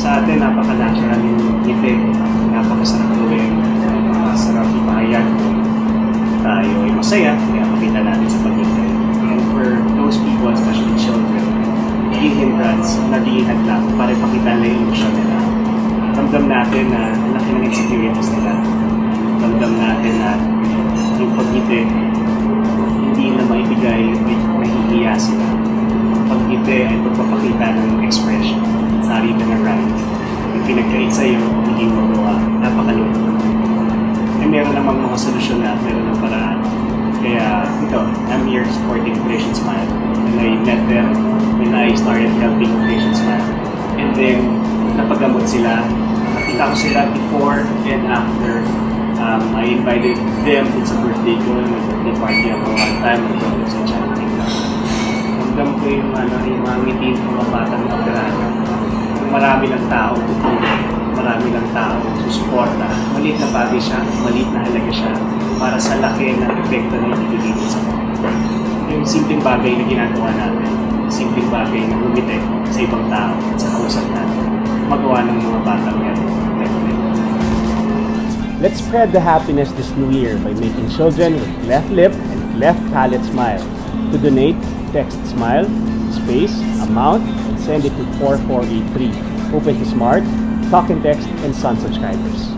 Sa atin, napaka-natural yung ngiti, napakasarap gawin, napakasarap ipahayag. Tayo ay masaya, kaya pakita natin sa pagkita. And for those people, especially children, naging hindrance, naging hadlang para ipakita nila yung emosyon nila. Ramdam natin na laki ng insecurities nila. Ramdam natin na yung pagkita, hindi na maibigay, nahihiya sila. Pagkita ay pagpapakita ng expression. Sari ka na right. Yung pinagkait sa'yo, hindi mo magawa, napakalungkot. Eh, meron namang mga solusyon na, meron ng paraan. Kaya ito, I'm here supporting Operation Smile. When I met them, when I started helping Operation Smile. And then, napagamot sila. Nakita ko sila before and after. I invited them sa birthday ko. Nag-birthday party ako one time. Nag-birthday sa charity. Ramdam ko yung mga ngiti ng mga batang kapirano. Marami lang tao tutulong, marami lang tao susuporta. Maliit na bagay siya, maliit na halaga siya para sa laki ng epekto na ibibigay sa mga. Yung simpleng bagay na ginagawa natin, simpleng bagay na lumite sa ibang tao at sa kausap natin, magawa ng mga batang yan. Let's spread the happiness this new year by making children with cleft lip and cleft palate smile. To donate, text SMILE, space, amount, and send it to 4483. Open to Smart, Talk and Text, and Sun subscribers.